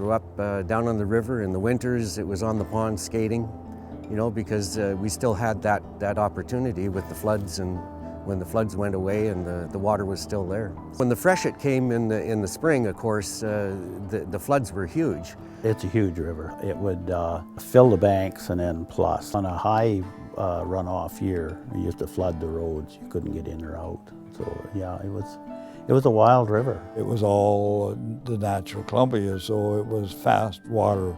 grew up down on the river. In the winters, it was on the pond skating, because we still had that opportunity with the floods, and when the floods went away and the water was still there. When the freshet came in the spring, of course, the floods were huge. It's a huge river. It would fill the banks, and then plus on a high runoff year, it used to flood the roads. You couldn't get in or out. So yeah, it was a wild river. It was all the natural Columbia, so it was fast water,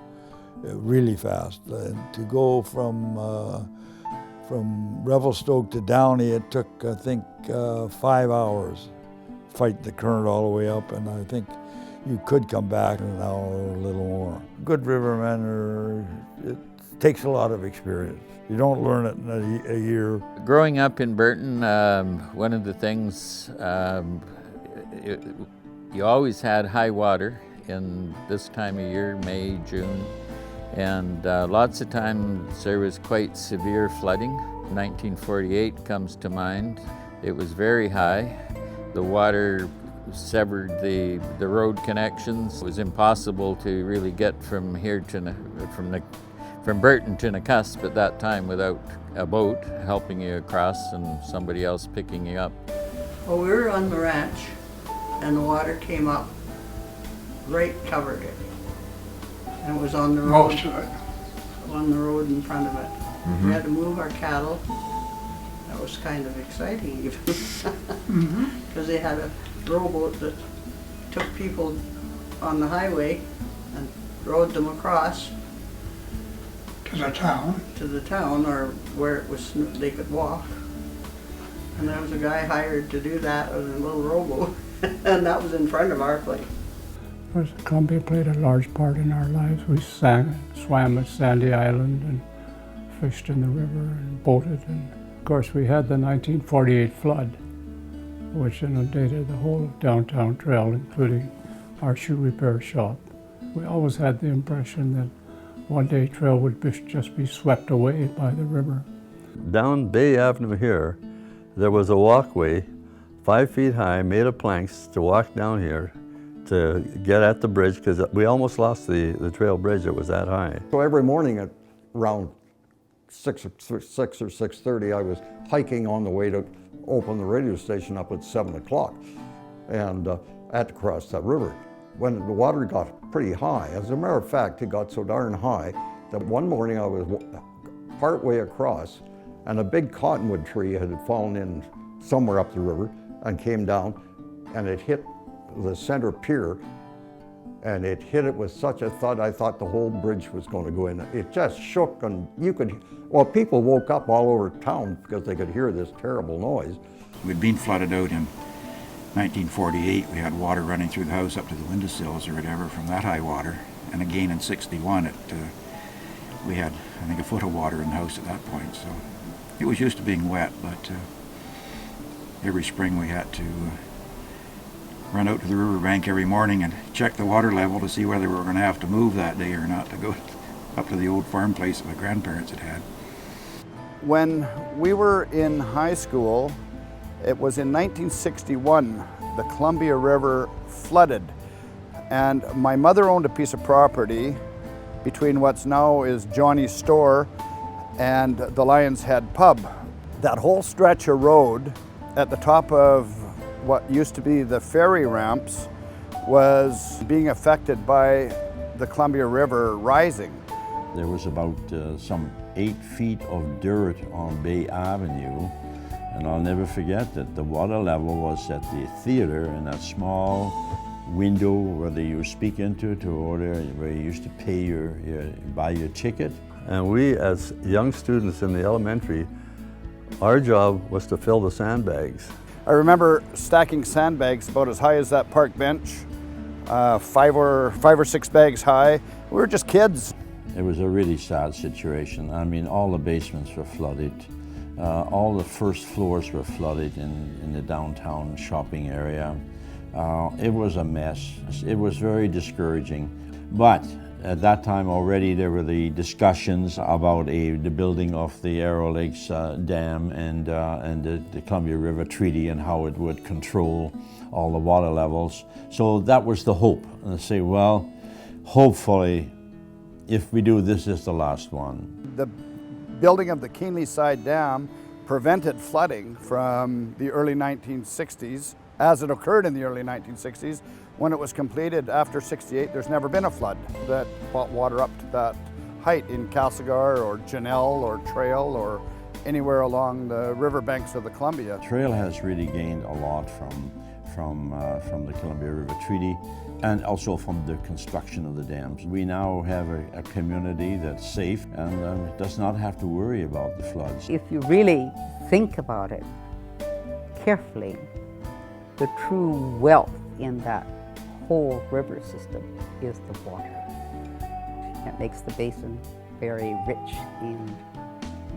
really fast. And to go from Revelstoke to Downey, it took, I think, 5 hours, fight the current all the way up, and I think you could come back in an hour or a little more. Good rivermen it takes a lot of experience. You don't learn it in a year. Growing up in Burton, one of the things, you always had high water in this time of year, May, June, and lots of times there was quite severe flooding. 1948 comes to mind. It was very high. The water severed the road connections. It was impossible to really get from here to from Burton to Nakusp at that time without a boat helping you across and somebody else picking you up. Well, we were on the ranch and the water came up, right covered it. And it was on the road. Most of it. On the road in front of it. Mm-hmm. We had to move our cattle. That was kind of exciting even. Because they had a rowboat that took people on the highway and rowed them across To the town, or where it was they could walk. And there was a guy hired to do that with a little rowboat, and that was in front of our place. Columbia played a large part in our lives. We swam at Sandy Island and fished in the river and boated. And of course, we had the 1948 flood, which inundated the whole of downtown trail, including our shoe repair shop. We always had the impression that one day trail would just be swept away by the river. Down Bay Avenue here, there was a walkway 5 feet high, made of planks, to walk down here to get at the bridge, because we almost lost the trail bridge. It was that high. So every morning at around 6 or 6:30, I was hiking on the way to open the radio station up at 7 o'clock, and I had to cross that river. When the water got pretty high, as a matter of fact, it got so darn high that one morning I was partway across, and a big cottonwood tree had fallen in somewhere up the river and came down, and it hit the center pier, and it hit it with such a thud, I thought the whole bridge was going to go in. It just shook, and people woke up all over town because they could hear this terrible noise. We'd been flooded out in 1948. We had water running through the house up to the windowsills or whatever from that high water, and again in 61 we had, I think, a foot of water in the house at that point. So it was used to being wet, but every spring we had to run out to the riverbank every morning and check the water level to see whether we were going to have to move that day or not to go up to the old farm place that my grandparents had. When we were in high school, it was in 1961, the Columbia River flooded, and my mother owned a piece of property between what's now is Johnny's store and the Lion's Head pub. That whole stretch of road at the top of what used to be the ferry ramps was being affected by the Columbia River rising. There was about some 8 feet of dirt on Bay Avenue, and I'll never forget that the water level was at the theater in that small window where you speak into to order, where you used to pay buy your ticket. And we, as young students in the elementary, our job was to fill the sandbags. I remember stacking sandbags about as high as that park bench, 5 or 6 bags high. We were just kids. It was a really sad situation. I mean, all the basements were flooded. All the first floors were flooded in the downtown shopping area. It was a mess. It was very discouraging. But at that time already there were the discussions about the building of the Arrow Lakes Dam and the Columbia River Treaty and how it would control all the water levels. So that was the hope. And they say, well, hopefully, if we do, this is the last one. The building of the Keenly Side Dam prevented flooding from the early 1960s, as it occurred in the early 1960s. When it was completed after 68, there's never been a flood that brought water up to that height in Castlegar or Janelle or Trail or anywhere along the riverbanks of the Columbia. Trail has really gained a lot from the Columbia River Treaty and also from the construction of the dams. We now have a community that's safe and does not have to worry about the floods. If you really think about it carefully, the true wealth in that whole river system is the water. It makes the basin very rich and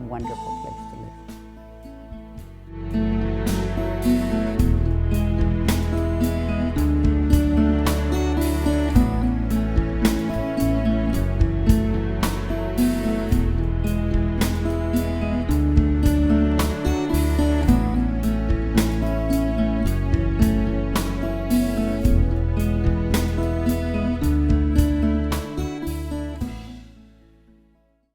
wonderful place to live.